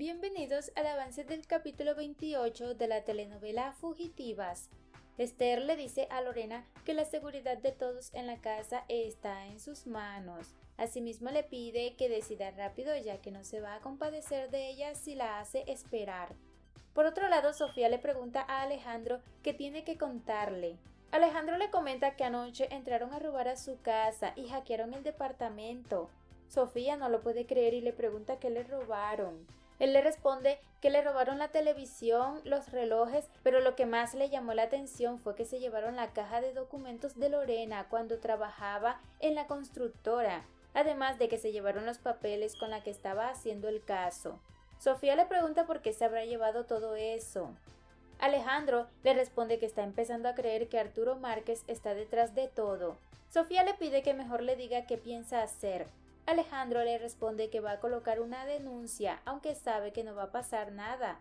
Bienvenidos al avance del capítulo 28 de la telenovela Fugitivas. Esther le dice a Lorena que la seguridad de todos en la casa está en sus manos. Asimismo le pide que decida rápido ya que no se va a compadecer de ella si la hace esperar. Por otro lado, Sofía le pregunta a Alejandro qué tiene que contarle. Alejandro le comenta que anoche entraron a robar a su casa y hackearon el departamento. Sofía no lo puede creer y le pregunta qué le robaron. Él le responde que le robaron la televisión, los relojes, pero lo que más le llamó la atención fue que se llevaron la caja de documentos de Lorena cuando trabajaba en la constructora, además de que se llevaron los papeles con la que estaba haciendo el caso. Sofía le pregunta por qué se habrá llevado todo eso. Alejandro le responde que está empezando a creer que Arturo Márquez está detrás de todo. Sofía le pide que mejor le diga qué piensa hacer. Alejandro le responde que va a colocar una denuncia, aunque sabe que no va a pasar nada.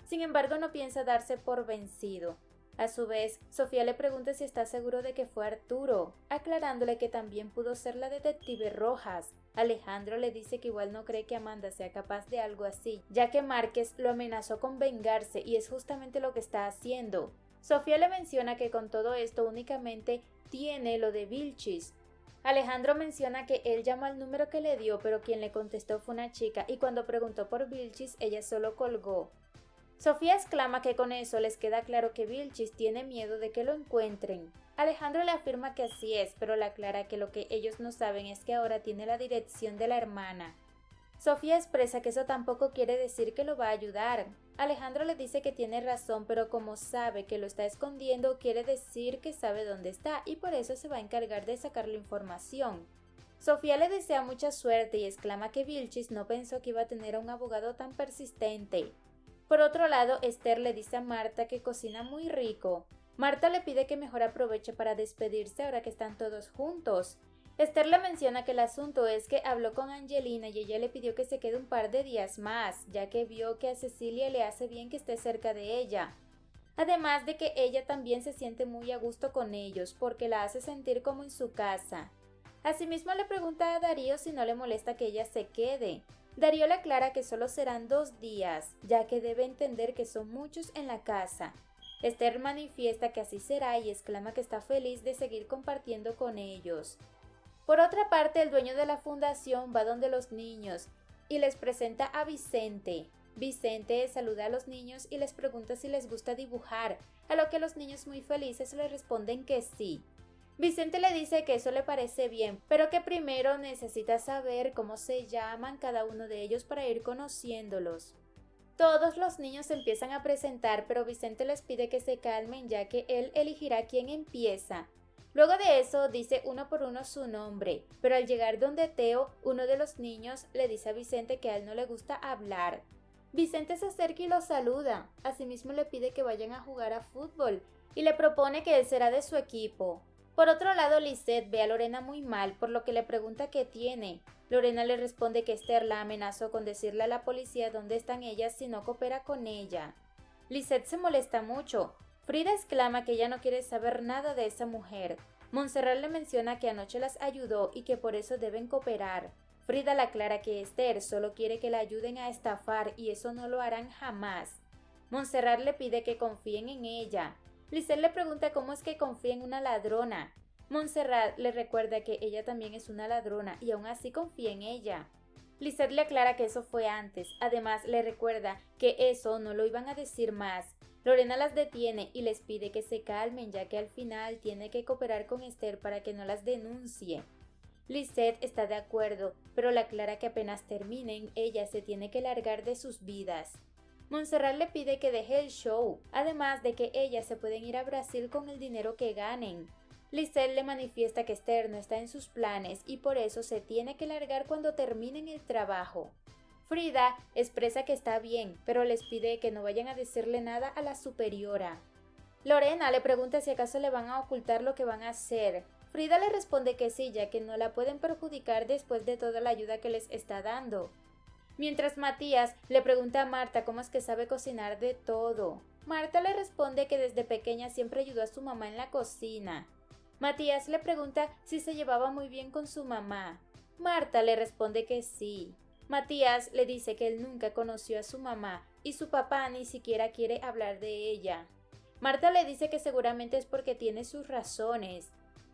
Sin embargo, no piensa darse por vencido. A su vez, Sofía le pregunta si está seguro de que fue Arturo, aclarándole que también pudo ser la detective Rojas. Alejandro le dice que igual no cree que Amanda sea capaz de algo así, ya que Márquez lo amenazó con vengarse y es justamente lo que está haciendo. Sofía le menciona que con todo esto únicamente tiene lo de Vilchis. Alejandro menciona que él llamó al número que le dio, pero quien le contestó fue una chica y cuando preguntó por Vilchis, ella solo colgó. Sofía exclama que con eso les queda claro que Vilchis tiene miedo de que lo encuentren. Alejandro le afirma que así es, pero le aclara que lo que ellos no saben es que ahora tiene la dirección de la hermana. Sofía expresa que eso tampoco quiere decir que lo va a ayudar. Alejandro le dice que tiene razón, pero como sabe que lo está escondiendo, quiere decir que sabe dónde está y por eso se va a encargar de sacar la información. Sofía le desea mucha suerte y exclama que Vilchis no pensó que iba a tener a un abogado tan persistente. Por otro lado, Esther le dice a Marta que cocina muy rico. Marta le pide que mejor aproveche para despedirse ahora que están todos juntos. Esther le menciona que el asunto es que habló con Angelina y ella le pidió que se quede un par de días más, ya que vio que a Cecilia le hace bien que esté cerca de ella. Además de que ella también se siente muy a gusto con ellos, porque la hace sentir como en su casa. Asimismo le pregunta a Darío si no le molesta que ella se quede. Darío le aclara que solo serán 2 días, ya que debe entender que son muchos en la casa. Esther manifiesta que así será y exclama que está feliz de seguir compartiendo con ellos. Por otra parte, el dueño de la fundación va donde los niños y les presenta a Vicente. Vicente saluda a los niños y les pregunta si les gusta dibujar, a lo que los niños muy felices le responden que sí. Vicente le dice que eso le parece bien, pero que primero necesita saber cómo se llaman cada uno de ellos para ir conociéndolos. Todos los niños empiezan a presentar, pero Vicente les pide que se calmen ya que él elegirá quién empieza. Luego de eso dice uno por uno su nombre, pero al llegar donde Teo, uno de los niños le dice a Vicente que a él no le gusta hablar. Vicente se acerca y lo saluda, asimismo le pide que vayan a jugar a fútbol y le propone que él será de su equipo. Por otro lado, Lisette ve a Lorena muy mal, por lo que le pregunta qué tiene. Lorena le responde que Esther la amenazó con decirle a la policía dónde están ellas si no coopera con ella. Lisette se molesta mucho. Frida exclama que ella no quiere saber nada de esa mujer. Montserrat le menciona que anoche las ayudó y que por eso deben cooperar. Frida le aclara que Esther solo quiere que la ayuden a estafar y eso no lo harán jamás. Montserrat le pide que confíen en ella. Lisette le pregunta cómo es que confía en una ladrona. Montserrat le recuerda que ella también es una ladrona y aún así confía en ella. Lisette le aclara que eso fue antes, además le recuerda que eso no lo iban a decir más. Lorena las detiene y les pide que se calmen ya que al final tiene que cooperar con Esther para que no las denuncie. Lisette está de acuerdo, pero le aclara que apenas terminen, ella se tiene que largar de sus vidas. Montserrat le pide que deje el show, además de que ellas se pueden ir a Brasil con el dinero que ganen. Lisette le manifiesta que Esther no está en sus planes y por eso se tiene que largar cuando terminen el trabajo. Frida expresa que está bien, pero les pide que no vayan a decirle nada a la superiora. Lorena le pregunta si acaso le van a ocultar lo que van a hacer. Frida le responde que sí, ya que no la pueden perjudicar después de toda la ayuda que les está dando. Mientras Matías le pregunta a Marta cómo es que sabe cocinar de todo. Marta le responde que desde pequeña siempre ayudó a su mamá en la cocina. Matías le pregunta si se llevaba muy bien con su mamá. Marta le responde que sí. Matías le dice que él nunca conoció a su mamá y su papá ni siquiera quiere hablar de ella. Marta le dice que seguramente es porque tiene sus razones.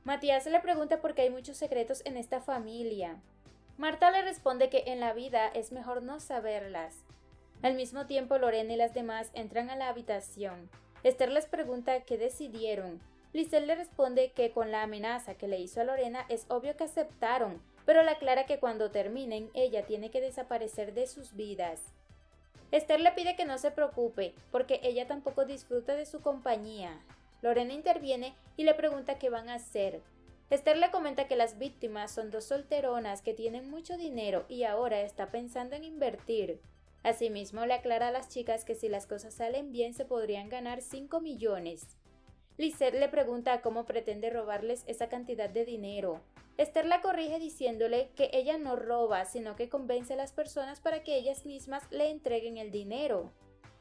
Matías le pregunta por qué hay muchos secretos en esta familia. Marta le responde que en la vida es mejor no saberlas. Al mismo tiempo, Lorena y las demás entran a la habitación. Esther les pregunta qué decidieron. Lisette le responde que con la amenaza que le hizo a Lorena es obvio que aceptaron, pero le aclara que cuando terminen ella tiene que desaparecer de sus vidas. Esther le pide que no se preocupe, porque ella tampoco disfruta de su compañía. Lorena interviene y le pregunta qué van a hacer. Esther le comenta que las víctimas son dos solteronas que tienen mucho dinero y ahora está pensando en invertir. Asimismo, le aclara a las chicas que si las cosas salen bien se podrían ganar 5 millones. Lisette le pregunta cómo pretende robarles esa cantidad de dinero. Esther la corrige diciéndole que ella no roba, sino que convence a las personas para que ellas mismas le entreguen el dinero.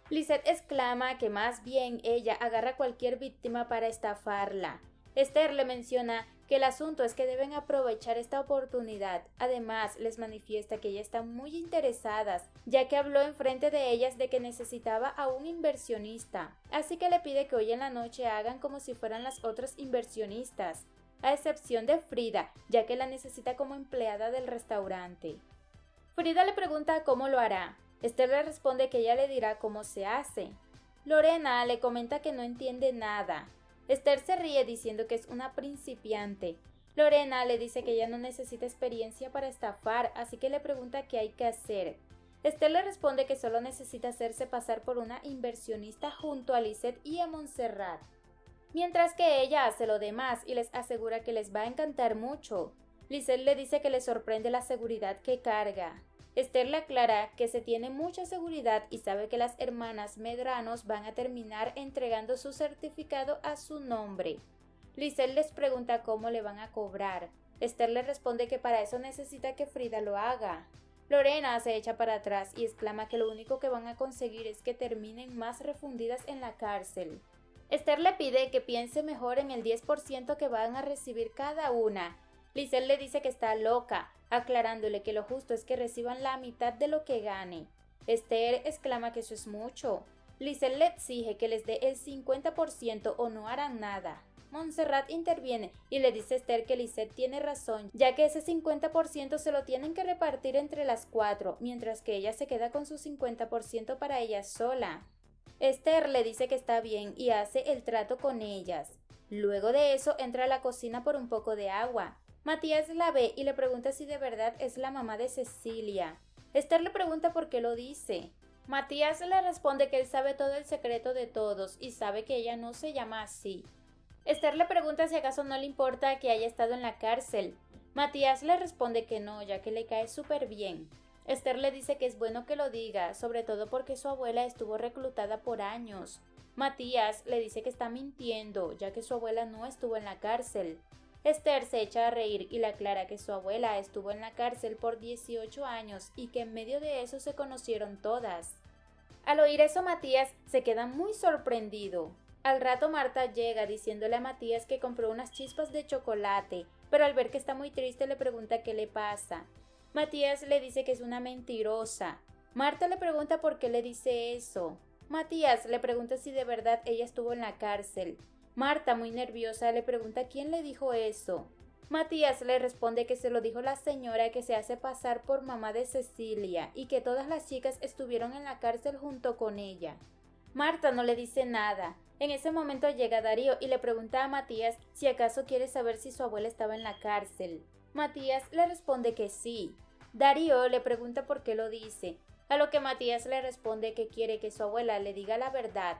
Lisette exclama que más bien ella agarra a cualquier víctima para estafarla. Esther le menciona que el asunto es que deben aprovechar esta oportunidad. Además, les manifiesta que ella está muy interesadas, ya que habló enfrente de ellas de que necesitaba a un inversionista. Así que le pide que hoy en la noche hagan como si fueran las otras inversionistas, a excepción de Frida, ya que la necesita como empleada del restaurante. Frida le pregunta cómo lo hará. Esther le responde que ella le dirá cómo se hace. Lorena le comenta que no entiende nada. Esther se ríe diciendo que es una principiante. Lorena le dice que ella no necesita experiencia para estafar, así que le pregunta qué hay que hacer. Esther le responde que solo necesita hacerse pasar por una inversionista junto a Lisette y a Montserrat. Mientras que ella hace lo demás y les asegura que les va a encantar mucho. Lisette le dice que le sorprende la seguridad que carga. Esther le aclara que se tiene mucha seguridad y sabe que las hermanas Medranos van a terminar entregando su certificado a su nombre. Lisette les pregunta cómo le van a cobrar. Esther le responde que para eso necesita que Frida lo haga. Lorena se echa para atrás y exclama que lo único que van a conseguir es que terminen más refundidas en la cárcel. Esther le pide que piense mejor en el 10% que van a recibir cada una. Lisette le dice que está loca, aclarándole que lo justo es que reciban la mitad de lo que gane. Esther exclama que eso es mucho. Lisette le exige que les dé el 50% o no harán nada. Montserrat interviene y le dice a Esther que Lisette tiene razón, ya que ese 50% se lo tienen que repartir entre las 4, mientras que ella se queda con su 50% para ella sola. Esther le dice que está bien y hace el trato con ellas. Luego de eso entra a la cocina por un poco de agua. Matías la ve y le pregunta si de verdad es la mamá de Cecilia. Esther le pregunta por qué lo dice. Matías le responde que él sabe todo el secreto de todos y sabe que ella no se llama así. Esther le pregunta si acaso no le importa que haya estado en la cárcel. Matías le responde que no, ya que le cae súper bien. Esther le dice que es bueno que lo diga, sobre todo porque su abuela estuvo reclutada por años. Matías le dice que está mintiendo, ya que su abuela no estuvo en la cárcel. Esther se echa a reír y le aclara que su abuela estuvo en la cárcel por 18 años y que en medio de eso se conocieron todas. Al oír eso, Matías se queda muy sorprendido. Al rato Marta llega diciéndole a Matías que compró unas chispas de chocolate, pero al ver que está muy triste le pregunta qué le pasa. Matías le dice que es una mentirosa. Marta le pregunta por qué le dice eso. Matías le pregunta si de verdad ella estuvo en la cárcel. Marta, muy nerviosa, le pregunta quién le dijo eso. Matías le responde que se lo dijo la señora que se hace pasar por mamá de Cecilia y que todas las chicas estuvieron en la cárcel junto con ella. Marta no le dice nada. En ese momento llega Darío y le pregunta a Matías si acaso quiere saber si su abuela estaba en la cárcel. Matías le responde que sí. Darío le pregunta por qué lo dice, a lo que Matías le responde que quiere que su abuela le diga la verdad.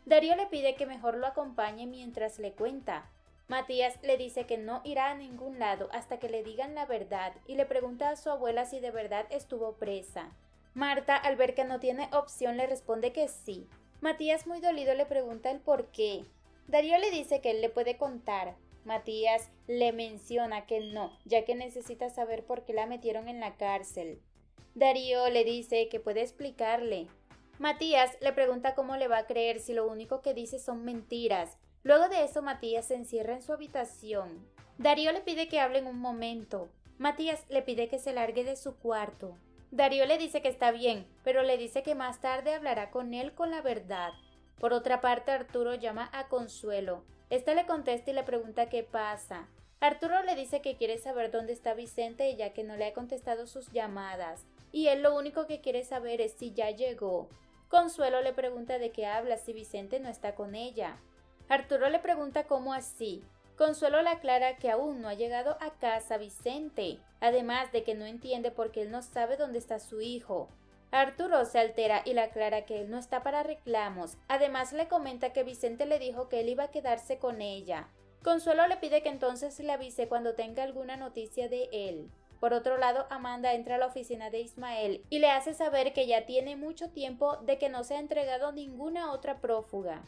Darío le pide que mejor lo acompañe mientras le cuenta. Matías le dice que no irá a ningún lado hasta que le digan la verdad y le pregunta a su abuela si de verdad estuvo presa. Marta, al ver que no tiene opción, le responde que sí. Matías, muy dolido, le pregunta el por qué. Darío le dice que él le puede contar. Matías le menciona que no, ya que necesita saber por qué la metieron en la cárcel. Darío le dice que puede explicarle. Matías le pregunta cómo le va a creer si lo único que dice son mentiras. Luego de eso, Matías se encierra en su habitación. Darío le pide que hablen un momento. Matías le pide que se largue de su cuarto. Darío le dice que está bien, pero le dice que más tarde hablará con él con la verdad. Por otra parte, Arturo llama a Consuelo. Esta le contesta y le pregunta qué pasa. Arturo le dice que quiere saber dónde está Vicente ya que no le ha contestado sus llamadas, y él lo único que quiere saber es si ya llegó. Consuelo le pregunta de qué habla si Vicente no está con ella. Arturo le pregunta cómo así. Consuelo le aclara que aún no ha llegado a casa Vicente, además de que no entiende por qué él no sabe dónde está su hijo. Arturo se altera y le aclara que él no está para reclamos, además le comenta que Vicente le dijo que él iba a quedarse con ella. Consuelo le pide que entonces le avise cuando tenga alguna noticia de él. Por otro lado, Amanda entra a la oficina de Ismael y le hace saber que ya tiene mucho tiempo de que no se ha entregado ninguna otra prófuga.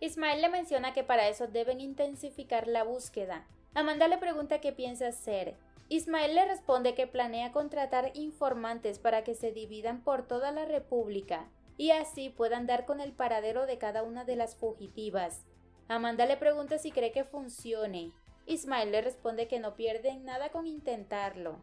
Ismael le menciona que para eso deben intensificar la búsqueda. Amanda le pregunta qué piensa hacer. Ismael le responde que planea contratar informantes para que se dividan por toda la república y así puedan dar con el paradero de cada una de las fugitivas. Amanda le pregunta si cree que funcione. Ismael le responde que no pierden nada con intentarlo.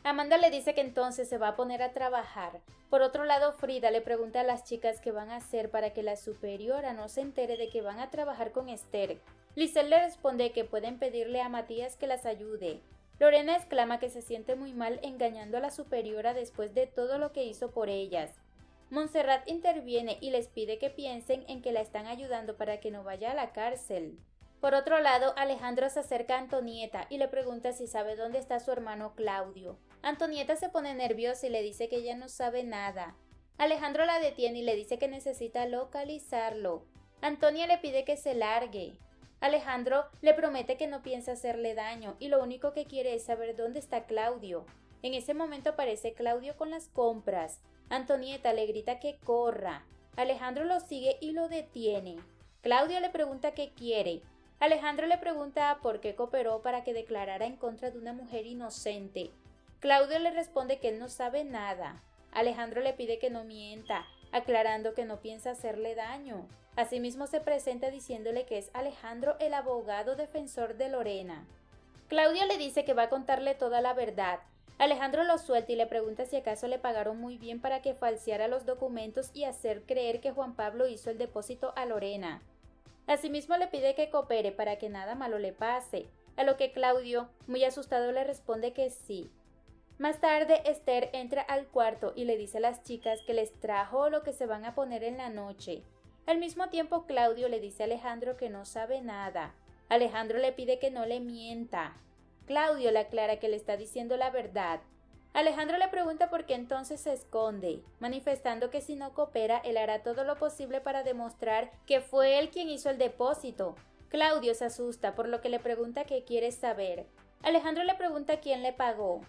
Amanda le dice que entonces se va a poner a trabajar. Por otro lado, Frida le pregunta a las chicas qué van a hacer para que la superiora no se entere de que van a trabajar con Esther. Lisette le responde que pueden pedirle a Matías que las ayude. Lorena exclama que se siente muy mal engañando a la superiora después de todo lo que hizo por ellas. Montserrat interviene y les pide que piensen en que la están ayudando para que no vaya a la cárcel. Por otro lado, Alejandro se acerca a Antonieta y le pregunta si sabe dónde está su hermano Claudio. Antonieta se pone nerviosa y le dice que ella no sabe nada. Alejandro la detiene y le dice que necesita localizarlo. Antonia le pide que se largue. Alejandro le promete que no piensa hacerle daño y lo único que quiere es saber dónde está Claudio. En ese momento aparece Claudio con las compras. Antonieta le grita que corra. Alejandro lo sigue y lo detiene. Claudio le pregunta qué quiere. Alejandro le pregunta por qué cooperó para que declarara en contra de una mujer inocente. Claudio le responde que él no sabe nada. Alejandro le pide que no mienta, aclarando que no piensa hacerle daño. Asimismo se presenta diciéndole que es Alejandro el abogado defensor de Lorena. Claudio le dice que va a contarle toda la verdad. Alejandro lo suelta y le pregunta si acaso le pagaron muy bien para que falseara los documentos y hacer creer que Juan Pablo hizo el depósito a Lorena. Asimismo le pide que coopere para que nada malo le pase, a lo que Claudio, muy asustado, le responde que sí. Más tarde, Esther entra al cuarto y le dice a las chicas que les trajo lo que se van a poner en la noche. Al mismo tiempo, Claudio le dice a Alejandro que no sabe nada. Alejandro le pide que no le mienta. Claudio le aclara que le está diciendo la verdad. Alejandro le pregunta por qué entonces se esconde, manifestando que si no coopera, él hará todo lo posible para demostrar que fue él quien hizo el depósito. Claudio se asusta, por lo que le pregunta qué quiere saber. Alejandro le pregunta quién le pagó.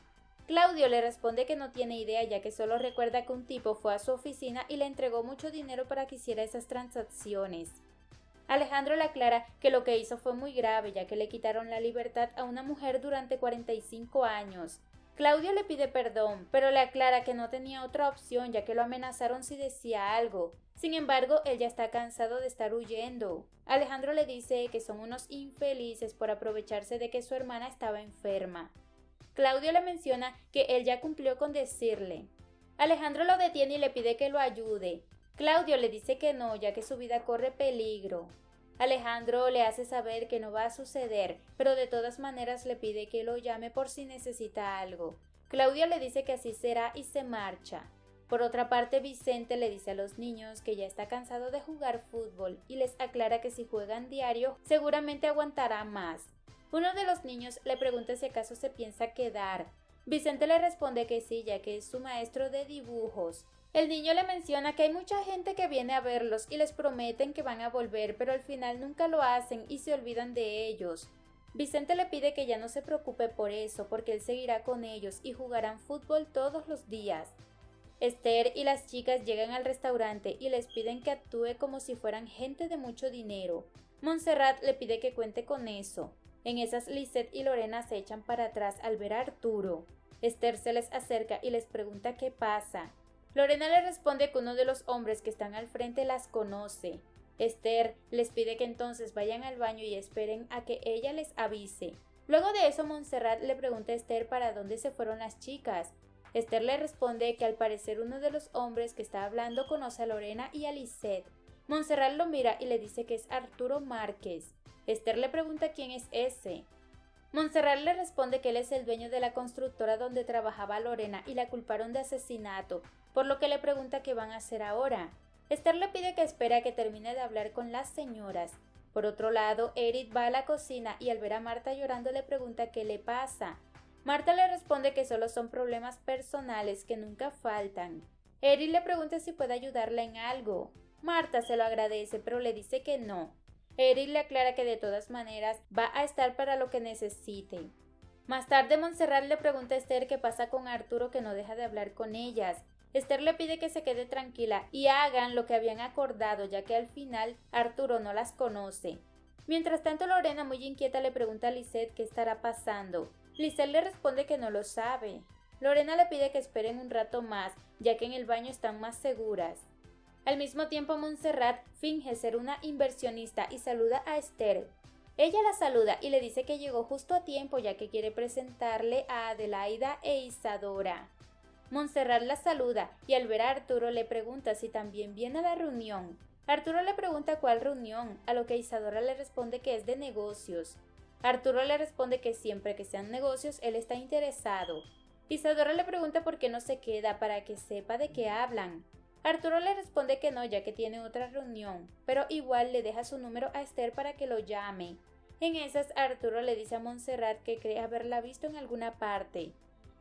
Claudio le responde que no tiene idea, ya que solo recuerda que un tipo fue a su oficina y le entregó mucho dinero para que hiciera esas transacciones. Alejandro le aclara que lo que hizo fue muy grave, ya que le quitaron la libertad a una mujer durante 45 años. Claudio le pide perdón, pero le aclara que no tenía otra opción, ya que lo amenazaron si decía algo. Sin embargo, él ya está cansado de estar huyendo. Alejandro le dice que son unos infelices por aprovecharse de que su hermana estaba enferma. Claudio le menciona que él ya cumplió con decirle. Alejandro lo detiene y le pide que lo ayude. Claudio le dice que no, ya que su vida corre peligro. Alejandro le hace saber que no va a suceder, pero de todas maneras le pide que lo llame por si necesita algo. Claudio le dice que así será y se marcha. Por otra parte, Vicente le dice a los niños que ya está cansado de jugar fútbol y les aclara que si juegan diario seguramente aguantará más. Uno de los niños le pregunta si acaso se piensa quedar. Vicente le responde que sí, ya que es su maestro de dibujos. El niño le menciona que hay mucha gente que viene a verlos y les prometen que van a volver, pero al final nunca lo hacen y se olvidan de ellos. Vicente le pide que ya no se preocupe por eso, porque él seguirá con ellos y jugarán fútbol todos los días. Esther y las chicas llegan al restaurante y les piden que actúe como si fueran gente de mucho dinero. Montserrat le pide que cuente con eso. En esas, Lisette y Lorena se echan para atrás al ver a Arturo. Esther se les acerca y les pregunta qué pasa. Lorena le responde que uno de los hombres que están al frente las conoce. Esther les pide que entonces vayan al baño y esperen a que ella les avise. Luego de eso, Montserrat le pregunta a Esther para dónde se fueron las chicas. Esther le responde que al parecer uno de los hombres que está hablando conoce a Lorena y a Lisette. Montserrat lo mira y le dice que es Arturo Márquez. Esther le pregunta quién es ese. Montserrat le responde que él es el dueño de la constructora donde trabajaba Lorena y la culparon de asesinato, por lo que le pregunta qué van a hacer ahora. Esther le pide que espere a que termine de hablar con las señoras. Por otro lado, Eric va a la cocina y al ver a Marta llorando le pregunta qué le pasa. Marta le responde que solo son problemas personales que nunca faltan. Eric le pregunta si puede ayudarla en algo. Marta se lo agradece, pero le dice que no. Eric le aclara que de todas maneras va a estar para lo que necesite. Más tarde Montserrat le pregunta a Esther qué pasa con Arturo, que no deja de hablar con ellas. Esther le pide que se quede tranquila y hagan lo que habían acordado, ya que al final Arturo no las conoce. Mientras tanto, Lorena, muy inquieta, le pregunta a Lisette qué estará pasando. Lisette le responde que no lo sabe. Lorena le pide que esperen un rato más, ya que en el baño están más seguras. Al mismo tiempo, Montserrat finge ser una inversionista y saluda a Esther. Ella la saluda y le dice que llegó justo a tiempo, ya que quiere presentarle a Adelaida e Isadora. Montserrat la saluda y al ver a Arturo le pregunta si también viene a la reunión. Arturo le pregunta cuál reunión, a lo que Isadora le responde que es de negocios. Arturo le responde que siempre que sean negocios él está interesado. Isadora le pregunta por qué no se queda para que sepa de qué hablan. Arturo le responde que no, ya que tiene otra reunión, pero igual le deja su número a Esther para que lo llame. En esas, Arturo le dice a Montserrat que cree haberla visto en alguna parte.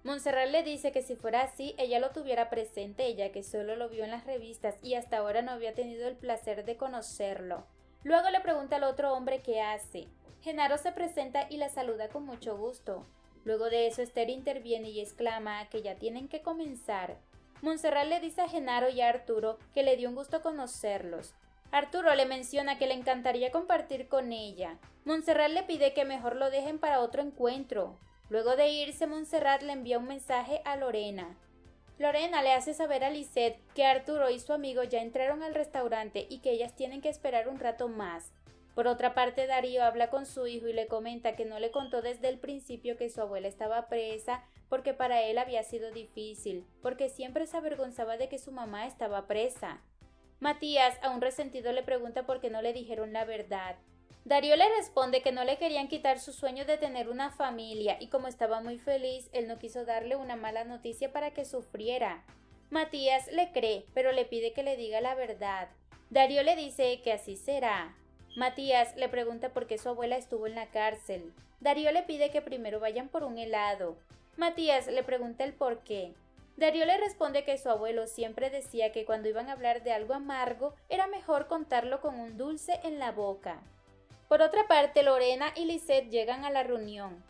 Montserrat le dice que si fuera así, ella lo tuviera presente, ya que solo lo vio en las revistas y hasta ahora no había tenido el placer de conocerlo. Luego le pregunta al otro hombre qué hace. Genaro se presenta y la saluda con mucho gusto. Luego de eso, Esther interviene y exclama que ya tienen que comenzar. Montserrat le dice a Genaro y a Arturo que le dio un gusto conocerlos. Arturo le menciona que le encantaría compartir con ella. Montserrat le pide que mejor lo dejen para otro encuentro. Luego de irse, Montserrat le envía un mensaje a Lorena. Lorena le hace saber a Lisette que Arturo y su amigo ya entraron al restaurante y que ellas tienen que esperar un rato más. Por otra parte, Darío habla con su hijo y le comenta que no le contó desde el principio que su abuela estaba presa, porque para él había sido difícil, porque siempre se avergonzaba de que su mamá estaba presa. Matías, aún resentido, le pregunta por qué no le dijeron la verdad. Darío le responde que no le querían quitar su sueño de tener una familia y como estaba muy feliz, él no quiso darle una mala noticia para que sufriera. Matías le cree, pero le pide que le diga la verdad. Darío le dice que así será. Matías le pregunta por qué su abuela estuvo en la cárcel. Darío le pide que primero vayan por un helado. Matías le pregunta el por qué. Darío le responde que su abuelo siempre decía que cuando iban a hablar de algo amargo, era mejor contarlo con un dulce en la boca. Por otra parte, Lorena y Lisette llegan a la reunión.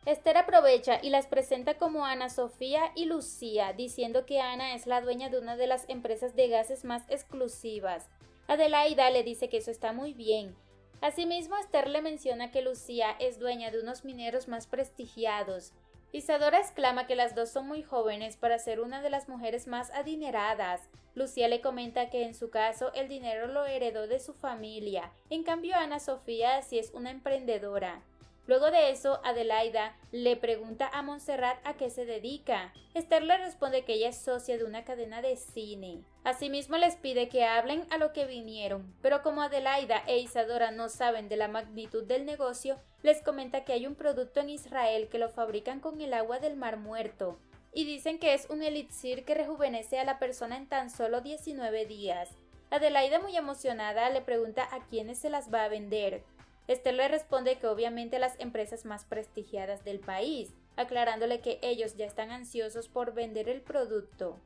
Esther aprovecha y las presenta como Ana Sofía y Lucía, diciendo que Ana es la dueña de una de las empresas de gases más exclusivas. Adelaida le dice que eso está muy bien. Asimismo, Esther le menciona que Lucía es dueña de unos mineros más prestigiados. Isadora exclama que las dos son muy jóvenes para ser una de las mujeres más adineradas. Lucía le comenta que en su caso el dinero lo heredó de su familia, en cambio Ana Sofía sí es una emprendedora. Luego de eso, Adelaida le pregunta a Montserrat a qué se dedica. Esther le responde que ella es socia de una cadena de cine. Asimismo les pide que hablen a lo que vinieron, pero como Adelaida e Isadora no saben de la magnitud del negocio, les comenta que hay un producto en Israel que lo fabrican con el agua del Mar Muerto, y dicen que es un elixir que rejuvenece a la persona en tan solo 19 días. Adelaida, muy emocionada, le pregunta a quiénes se las va a vender. Esther le responde que obviamente las empresas más prestigiadas del país, aclarándole que ellos ya están ansiosos por vender el producto.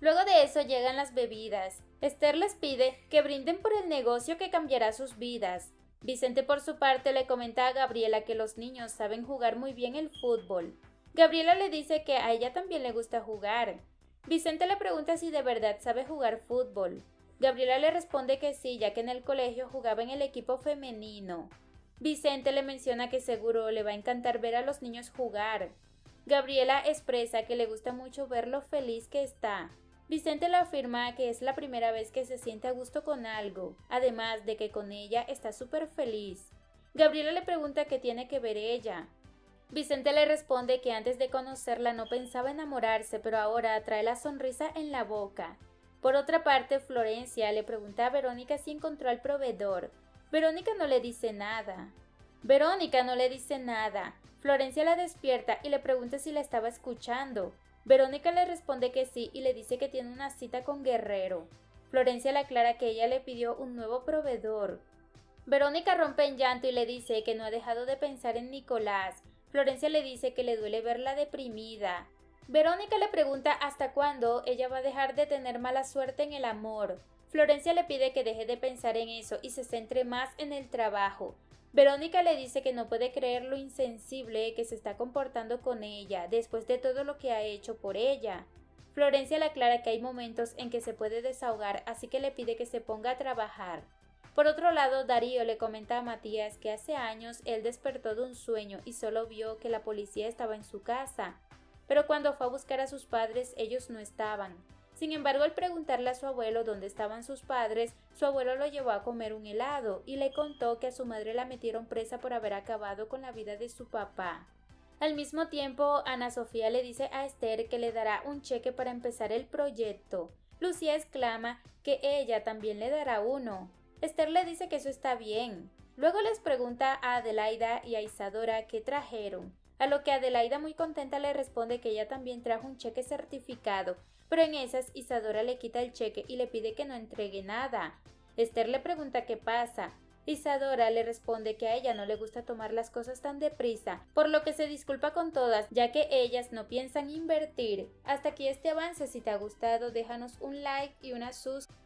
Luego de eso llegan las bebidas. Esther les pide que brinden por el negocio que cambiará sus vidas. Vicente por su parte le comenta a Gabriela que los niños saben jugar muy bien el fútbol. Gabriela le dice que a ella también le gusta jugar. Vicente le pregunta si de verdad sabe jugar fútbol. Gabriela le responde que sí, ya que en el colegio jugaba en el equipo femenino. Vicente le menciona que seguro le va a encantar ver a los niños jugar. Gabriela expresa que le gusta mucho ver lo feliz que está. Vicente le afirma que es la primera vez que se siente a gusto con algo, además de que con ella está súper feliz. Gabriela le pregunta qué tiene que ver ella. Vicente le responde que antes de conocerla no pensaba enamorarse, pero ahora trae la sonrisa en la boca. Por otra parte, Florencia le pregunta a Verónica si encontró al proveedor. Verónica no le dice nada. Florencia la despierta y le pregunta si la estaba escuchando. Verónica le responde que sí y le dice que tiene una cita con Guerrero. Florencia le aclara que ella le pidió un nuevo proveedor. Verónica rompe en llanto y le dice que no ha dejado de pensar en Nicolás. Florencia le dice que le duele verla deprimida. Verónica le pregunta hasta cuándo ella va a dejar de tener mala suerte en el amor. Florencia le pide que deje de pensar en eso y se centre más en el trabajo. Verónica le dice que no puede creer lo insensible que se está comportando con ella después de todo lo que ha hecho por ella. Florencia le aclara que hay momentos en que se puede desahogar, así que le pide que se ponga a trabajar. Por otro lado, Darío le comenta a Matías que hace años él despertó de un sueño y solo vio que la policía estaba en su casa, pero cuando fue a buscar a sus padres ellos no estaban. Sin embargo, al preguntarle a su abuelo dónde estaban sus padres, su abuelo lo llevó a comer un helado y le contó que a su madre la metieron presa por haber acabado con la vida de su papá. Al mismo tiempo, Ana Sofía le dice a Esther que le dará un cheque para empezar el proyecto. Lucía exclama que ella también le dará uno. Esther le dice que eso está bien. Luego les pregunta a Adelaida y a Isadora qué trajeron, a lo que Adelaida muy contenta le responde que ella también trajo un cheque certificado, pero en esas Isadora le quita el cheque y le pide que no entregue nada. Esther le pregunta qué pasa. Isadora le responde que a ella no le gusta tomar las cosas tan deprisa, por lo que se disculpa con todas, ya que ellas no piensan invertir. Hasta aquí este avance. Si te ha gustado, déjanos un like y una suscripción.